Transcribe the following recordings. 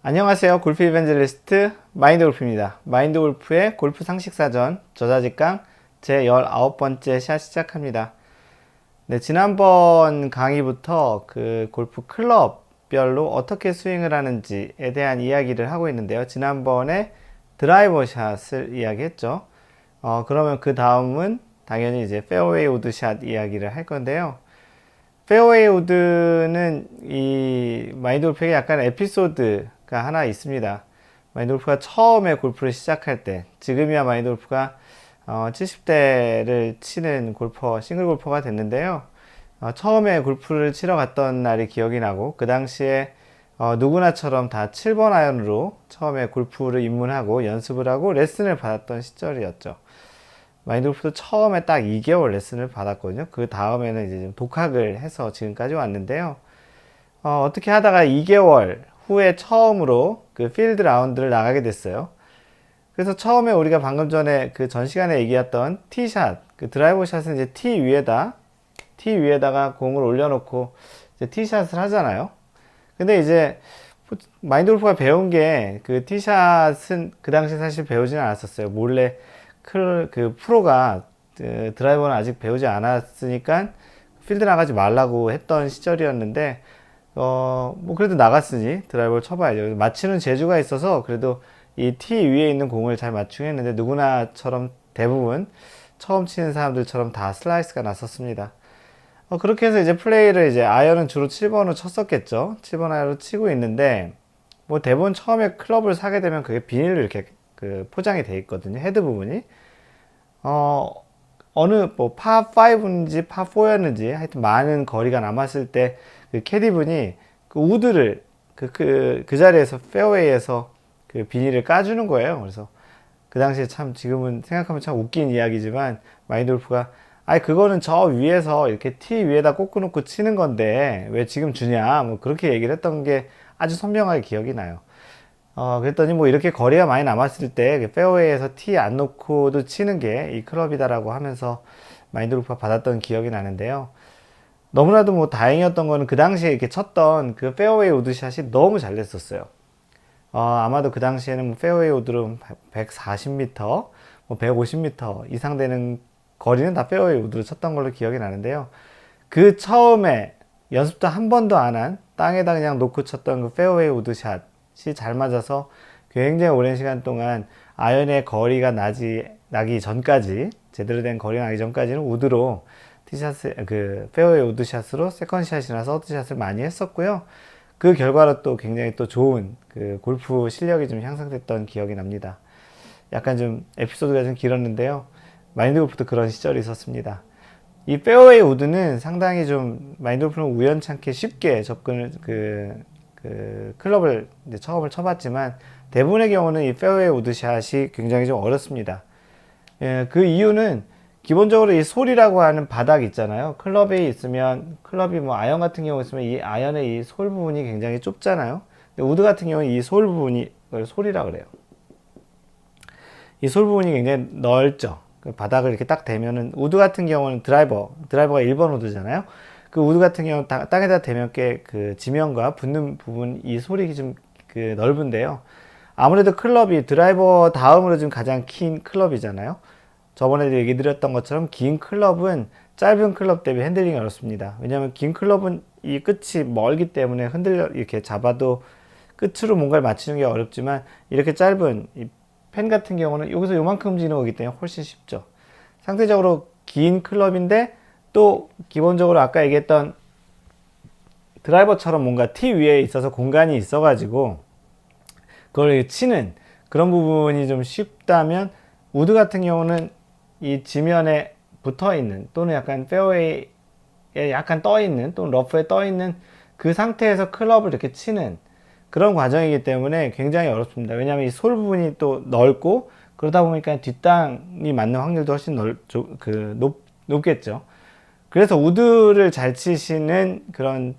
안녕하세요. 골프 이벤젤리스트 마인드골프입니다. 마인드골프의 골프 상식사전 저자직강 제 19번째 샷 시작합니다. 네, 지난번 강의부터 그 골프 클럽별로 어떻게 스윙을 하는지에 대한 이야기를 하고 있는데요. 지난번에 드라이버 샷을 이야기했죠. 그러면 그 다음은 당연히 이제 페어웨이 우드 샷 이야기를 할 건데요. 페어웨이 우드는 이 마인드골프에게 약간 에피소드가 하나 있습니다. 마인드골프가 처음에 골프를 시작할 때, 지금이야 마인드골프가 70대를 치는 골퍼, 싱글 골퍼가 됐는데요. 처음에 골프를 치러 갔던 날이 기억이 나고, 그 당시에 누구나처럼 다 7번 아이언으로 처음에 골프를 입문하고 연습을 하고 레슨을 받았던 시절이었죠. 마인드골프도 처음에 딱 2개월 레슨을 받았거든요. 그 다음에는 이제 좀 독학을 해서 지금까지 왔는데요. 어떻게 하다가 2개월 후에 처음으로 그 필드 라운드를 나가게 됐어요. 그래서 처음에 우리가 방금 전에 그 전 시간에 얘기했던 티샷, 그 드라이버 샷은 이제 티 위에다가 공을 올려놓고 이제 티샷을 하잖아요. 근데 이제 마인드골프가 배운 게 그 티샷은 그 당시 사실 배우지는 않았었어요. 몰래 그 프로가 드라이버는 아직 배우지 않았으니까 필드 나가지 말라고 했던 시절이었는데 뭐 그래도 나갔으니 드라이버를 쳐봐야죠. 맞추는 재주가 있어서 그래도 이 티 위에 있는 공을 잘 맞추긴 했는데 누구나처럼 대부분 처음 치는 사람들처럼 다 슬라이스가 났었습니다. 그렇게 해서 이제 플레이를 이제 아이언은 주로 7번으로 쳤었겠죠. 7번 아이언으로 치고 있는데 뭐 대부분 처음에 클럽을 사게 되면 그게 비닐로 이렇게 그 포장이 돼 있거든요. 헤드 부분이. 어느 뭐 파5인지 파4였는지 하여튼 많은 거리가 남았을 때 그 캐디분이 그 우드를 그 자리에서 페어웨이에서 그 비닐을 까주는 거예요. 그래서 그 당시에 참 지금은 생각하면 참 웃긴 이야기지만 마인드골프가 아니 그거는 저 위에서 이렇게 티 위에다 꽂고 치는 건데 왜 지금 주냐 뭐 그렇게 얘기를 했던 게 아주 선명하게 기억이 나요. 그랬더니 뭐 이렇게 거리가 많이 남았을 때 페어웨이에서 티 안 놓고도 치는 게 이 클럽이다라고 하면서 마인드골프가 받았던 기억이 나는데요. 너무나도 뭐 다행이었던 거는 그 당시에 이렇게 쳤던 그 페어웨이 우드샷이 너무 잘 됐었어요. 아마도 그 당시에는 뭐 페어웨이 우드로 140m, 뭐 150m 이상 되는 거리는 다 페어웨이 우드로 쳤던 걸로 기억이 나는데요. 그 처음에 연습도 한 번도 안 한 땅에다 그냥 놓고 쳤던 그 페어웨이 우드샷이 잘 맞아서 굉장히 오랜 시간 동안 아이언의 거리가 나기 전까지 제대로 된 거리가 나기 전까지는 우드로 티샷을 그 페어웨이 우드샷으로 세컨샷이나 서드샷을 많이 했었고요. 그 결과로 또 굉장히 또 좋은 그 골프 실력이 좀 향상됐던 기억이 납니다. 약간 좀 에피소드가 좀 길었는데요. 마인드 골프도 그런 시절이 있었습니다. 이 페어웨이 우드는 상당히 좀 마인드 골프는 우연찮게 쉽게 접근을 그 클럽을 이제 처음을 쳐봤지만 대부분의 경우는 이 페어웨이 우드샷이 굉장히 좀 어렵습니다. 예, 그 이유는 기본적으로 이 솔이라고 하는 바닥 있잖아요. 클럽이 있으면 클럽이 뭐 아이언 같은 경우 있으면 이 아이언의 이 솔 부분이 굉장히 좁잖아요. 근데 우드 같은 경우는 이 솔 부분이 솔이라 그래요. 이 솔 부분이 굉장히 넓죠. 그 바닥을 이렇게 딱 대면은 우드 같은 경우는 드라이버가 1번 우드잖아요. 그 우드 같은 경우 땅에다 대면 꽤 그 지면과 붙는 부분 이 솔이 좀 그 넓은데요. 아무래도 클럽이 드라이버 다음으로 좀 가장 긴 클럽이잖아요. 저번에도 얘기 드렸던 것처럼 긴 클럽은 짧은 클럽 대비 핸들링이 어렵습니다. 왜냐하면 긴 클럽은 이 끝이 멀기 때문에 흔들려 이렇게 잡아도 끝으로 뭔가를 맞추는 게 어렵지만 이렇게 짧은 이 펜 같은 경우는 여기서 요만큼 움직이는 거기 때문에 훨씬 쉽죠. 상대적으로 긴 클럽인데 또 기본적으로 아까 얘기했던 드라이버처럼 뭔가 티 위에 있어서 공간이 있어가지고 그걸 치는 그런 부분이 좀 쉽다면 우드 같은 경우는 이 지면에 붙어 있는 또는 약간 페어웨이에 약간 떠 있는 또는 러프에 떠 있는 그 상태에서 클럽을 이렇게 치는 그런 과정이기 때문에 굉장히 어렵습니다. 왜냐하면 이 솔 부분이 또 넓고 그러다 보니까 뒷땅이 맞는 확률도 훨씬 높겠죠. 그래서 우드를 잘 치시는 그런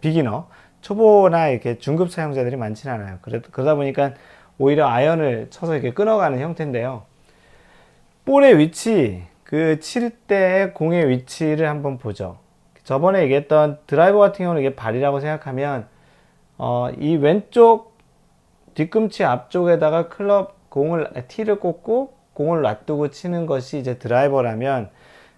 비기너 초보나 이렇게 중급 사용자들이 많지는 않아요. 그러다 보니까 오히려 아이언을 쳐서 이렇게 끊어가는 형태인데요. 볼의 위치, 그 칠 때의 공의 위치를 한번 보죠. 저번에 얘기했던 드라이버 같은 경우는 이게 발이라고 생각하면 이 왼쪽 뒤꿈치 앞쪽에다가 티를 꽂고 공을 놔두고 치는 것이 이제 드라이버라면,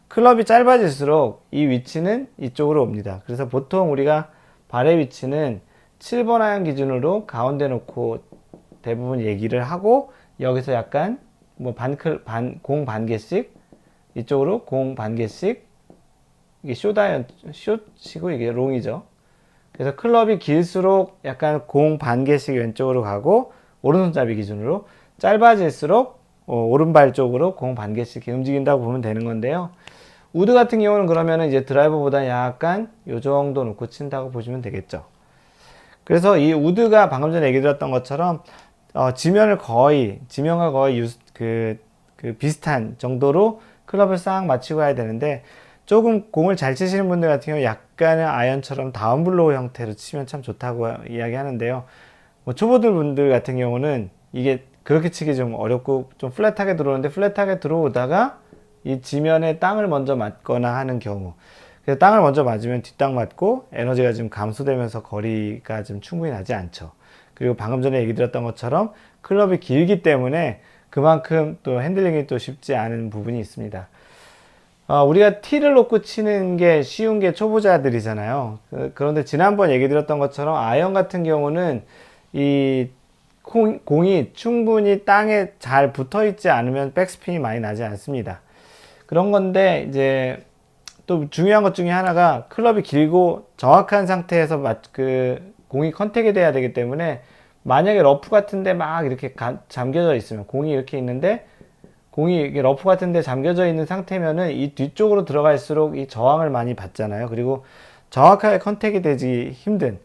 클럽이 짧아질수록 이 위치는 이쪽으로 옵니다. 그래서 보통 우리가 발의 위치는 7번 아이언 기준으로 가운데 놓고 대부분 얘기를 하고, 여기서 약간 뭐 공 반 개씩, 이쪽으로 공 반 개씩, 이게 숏이고 이게 롱이죠. 그래서 클럽이 길수록 약간 공 반 개씩 왼쪽으로 가고, 오른손잡이 기준으로 짧아질수록 오른발 쪽으로 공 반 개씩 움직인다고 보면 되는 건데요. 우드 같은 경우는 그러면 이제 드라이버보다 약간 요 정도 놓고 친다고 보시면 되겠죠. 그래서 이 우드가 방금 전에 얘기 드렸던 것처럼 지면과 거의 비슷한 정도로 클럽을 싹 맞추고 가야 되는데, 조금 공을 잘 치시는 분들 같은 경우 약간의 아이언처럼 다운블로우 형태로 치면 참 좋다고 이야기하는데요. 뭐 초보들 분들 같은 경우는 이게 그렇게 치기 좀 어렵고 좀 플랫하게 들어오는데, 플랫하게 들어오다가 이 지면에 땅을 먼저 맞거나 하는 경우, 그래서 땅을 먼저 맞으면 뒷땅 맞고 에너지가 좀 감소되면서 거리가 좀 충분히 나지 않죠. 그리고 방금 전에 얘기 드렸던 것처럼 클럽이 길기 때문에 그만큼 또 핸들링이 또 쉽지 않은 부분이 있습니다. 우리가 티를 놓고 치는 게 쉬운 게 초보자들이잖아요. 그런데 지난번 얘기 드렸던 것처럼 아이언 같은 경우는 이 공이 충분히 땅에 잘 붙어 있지 않으면 백스핀이 많이 나지 않습니다. 그런 건데, 이제 또 중요한 것 중에 하나가 클럽이 길고 정확한 상태에서 공이 컨택이 돼야 되기 때문에, 만약에 러프 같은데 막 이렇게 잠겨져 있으면, 공이 이렇게 있는데 공이 러프 같은데 잠겨져 있는 상태면은 이 뒤쪽으로 들어갈수록 이 저항을 많이 받잖아요. 그리고 정확하게 컨택이 되지 힘든,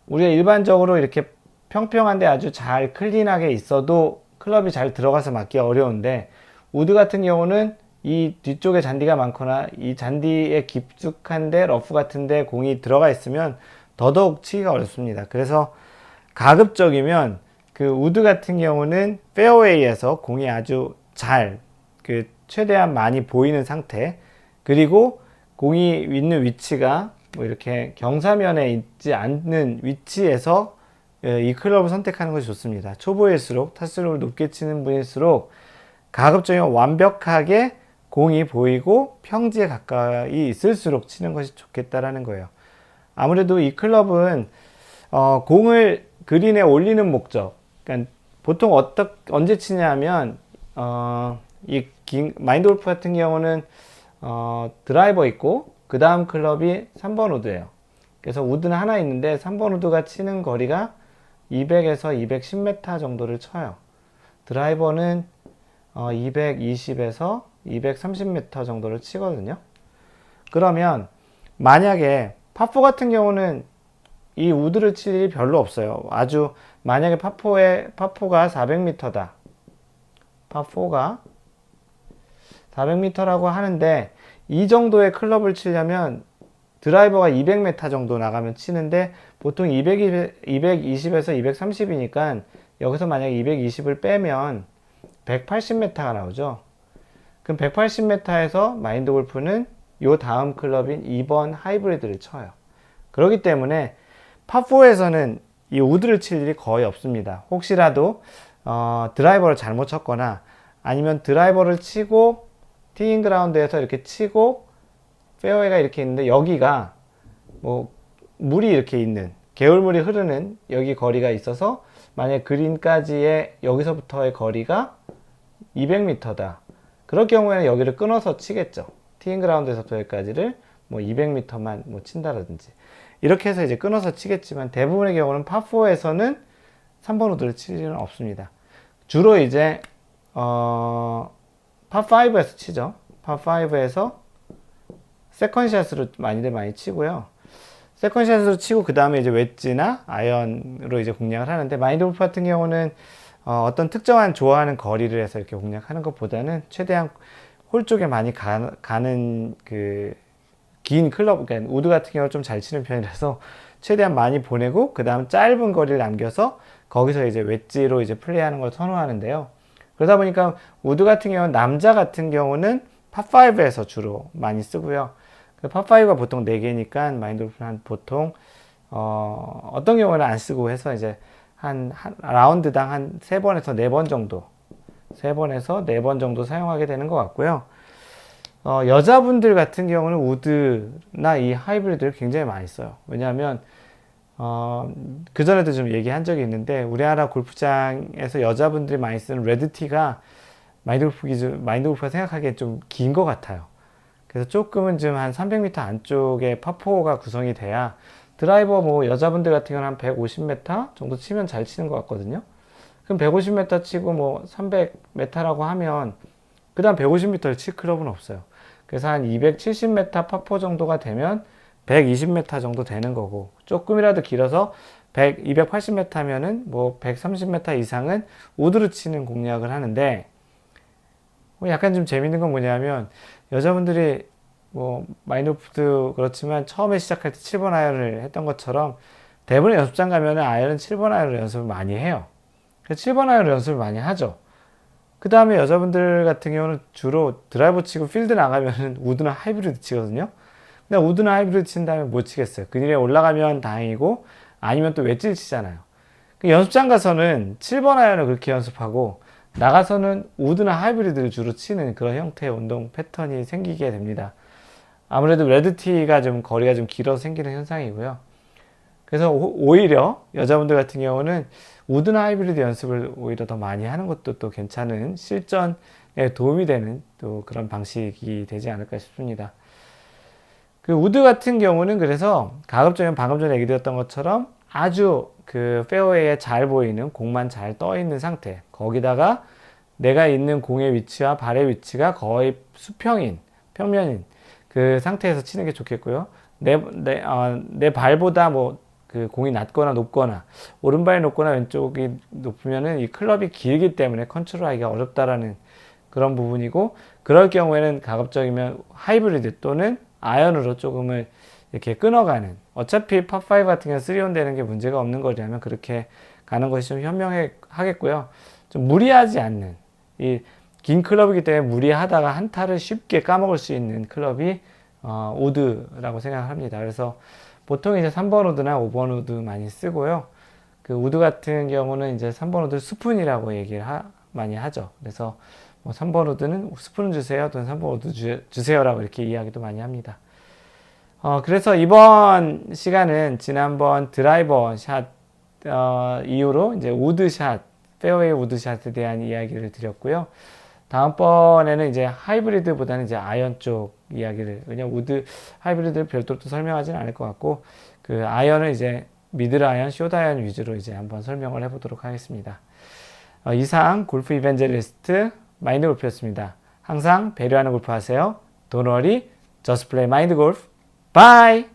우리가 일반적으로 이렇게 평평한데 아주 잘 클린하게 있어도 클럽이 잘 들어가서 맞기 어려운데, 우드 같은 경우는 이 뒤쪽에 잔디가 많거나 이 잔디에 깊숙한데 러프 같은데 공이 들어가 있으면 더더욱 치기가 어렵습니다. 그래서 가급적이면 그 우드 같은 경우는 페어웨이에서 공이 아주 잘 최대한 많이 보이는 상태, 그리고 공이 있는 위치가 뭐 이렇게 경사면에 있지 않는 위치에서 이 클럽을 선택하는 것이 좋습니다. 초보일수록, 타수를 높게 치는 분일수록 가급적이면 완벽하게 공이 보이고 평지에 가까이 있을수록 치는 것이 좋겠다라는 거예요. 아무래도 이 클럽은 공을 그린에 올리는 목적, 그러니까 보통 언제 치냐 하면, 마인드 골프 같은 경우는 드라이버 있고 그 다음 클럽이 3번 우드예요. 그래서 우드는 하나 있는데 3번 우드가 치는 거리가 200에서 210m 정도를 쳐요. 드라이버는 220에서 230m 정도를 치거든요. 그러면 만약에 파4 같은 경우는 이 우드를 칠 일이 별로 없어요. 만약에 파4가 400m다. 파4가 400m라고 하는데, 이 정도의 클럽을 치려면 드라이버가 200m 정도 나가면 치는데, 보통 220에서 230이니까 여기서 만약에 220을 빼면 180m가 나오죠. 그럼 180m에서 마인드 골프는 요 다음 클럽인 2번 하이브리드를 쳐요. 그렇기 때문에 파4에서는 이 우드를 칠 일이 거의 없습니다. 혹시라도 드라이버를 잘못 쳤거나, 아니면 드라이버를 치고 티잉 그라운드에서 이렇게 치고 페어웨이가 이렇게 있는데 여기가 뭐 물이 이렇게 있는, 개울물이 흐르는 여기 거리가 있어서, 만약 그린까지의 여기서부터의 거리가 200m다. 그럴 경우에는 여기를 끊어서 치겠죠. 티잉 그라운드에서부터 여기까지를 뭐 200m만 뭐 친다라든지 이렇게 해서 이제 끊어서 치겠지만, 대부분의 경우는 파4에서는 3번 우드를 칠 일은 없습니다. 주로 이제 파5에서 치죠. 파5에서 세컨샷으로 많이 치고요. 세컨샷으로 치고 그 다음에 이제 웨지나 아이언으로 이제 공략을 하는데, 마인드 골프 같은 경우는 어떤 특정한 좋아하는 거리를 해서 이렇게 공략하는 것보다는 최대한 홀 쪽에 많이 가는 긴 클럽, 그러니까 우드 같은 경우는 좀 잘 치는 편이라서 최대한 많이 보내고 그 다음 짧은 거리를 남겨서 거기서 이제 웨지로 이제 플레이하는 걸 선호하는데요. 그러다 보니까 우드 같은 경우는, 남자 같은 경우는 파5에서 주로 많이 쓰고요. 파5가 보통 4개니까 마인드 골프는 보통 어떤 경우는 안 쓰고 해서 이제 한 라운드당 한 3번에서 4번 정도, 3번에서 4번 정도 사용하게 되는 것 같고요. 여자분들 같은 경우는 우드나 이 하이브리드를 굉장히 많이 써요. 왜냐하면 그전에도 좀 얘기한 적이 있는데, 우리나라 골프장에서 여자분들이 많이 쓰는 레드티가 마인드 골프가 생각하기엔 좀 긴 것 같아요. 그래서 조금은 좀 한 300m 안쪽에 파4가 구성이 돼야 드라이버 뭐 여자분들 같은 경우는 한 150m 정도 치면 잘 치는 것 같거든요. 그럼 150m 치고 뭐 300m라고 하면 그 다음 150m를 칠 클럽은 없어요. 그래서 한 270m 파4 정도가 되면 120m 정도 되는 거고, 조금이라도 길어서 280m 하면은 뭐 130m 이상은 우드로 치는 공략을 하는데, 약간 좀 재밌는 건 뭐냐면, 여자분들이 뭐 마인드 골프도 그렇지만 처음에 시작할 때 7번 아이언을 했던 것처럼 대부분 연습장 가면은 아이언은 7번 아이언을 연습을 많이 해요. 그래서 7번 아이언을 연습을 많이 하죠. 그 다음에 여자분들 같은 경우는 주로 드라이버 치고 필드 나가면은 우드나 하이브리드 치거든요. 근데 우드나 하이브리드 친 다음에 못 치겠어요. 그늘에 올라가면 다행이고, 아니면 또 웨지를 치잖아요. 연습장 가서는 7번 아이언을 그렇게 연습하고, 나가서는 우드나 하이브리드를 주로 치는 그런 형태의 운동 패턴이 생기게 됩니다. 아무래도 레드티가 좀 거리가 좀 길어서 생기는 현상이고요. 그래서 오히려 여자분들 같은 경우는 우드나 하이브리드 연습을 오히려 더 많이 하는 것도 또 괜찮은, 실전에 도움이 되는 또 그런 방식이 되지 않을까 싶습니다. 그 우드 같은 경우는 그래서 가급적이면 방금 전에 얘기 드렸던 것처럼 아주 그 페어웨이에 잘 보이는 공만 잘 떠 있는 상태, 거기다가 내가 있는 공의 위치와 발의 위치가 거의 수평인, 평면인 그 상태에서 치는 게 좋겠고요. 내 발보다 뭐 그 공이 낮거나 높거나, 오른발이 높거나 왼쪽이 높으면은 이 클럽이 길기 때문에 컨트롤하기가 어렵다라는 그런 부분이고, 그럴 경우에는 가급적이면 하이브리드 또는 아이언으로 조금을 이렇게 끊어가는, 어차피 파5 같은 경우는 3온 되는 게 문제가 없는 거라면 그렇게 가는 것이 좀 현명하겠고요. 좀 무리하지 않는, 이 긴 클럽이기 때문에 무리하다가 한 타를 쉽게 까먹을 수 있는 클럽이 우드라고 생각합니다. 그래서 보통 이제 3번 우드나 5번 우드 많이 쓰고요. 그 우드 같은 경우는 이제 3번 우드 스푼이라고 얘기를 많이 하죠. 그래서 뭐 3번 우드는 스푼 주세요 또는 3번 우드 주세요라고 이렇게 이야기도 많이 합니다. 그래서 이번 시간은 지난번 드라이버 샷 이후로 이제 우드샷, 페어웨이 우드샷에 대한 이야기를 드렸고요. 다음번에는 이제 하이브리드보다는 이제 아이언 쪽 이야기를, 왜냐면 우드 하이브리드를 별도로 또 설명하지는 않을 것 같고, 그 아이언을 이제 미들 아이언, 숏 아이언 위주로 이제 한번 설명을 해보도록 하겠습니다. 이상 골프 이벤젤리스트 마인드 골프였습니다. 항상 배려하는 골프 하세요. Don't worry, just play mind golf. Bye!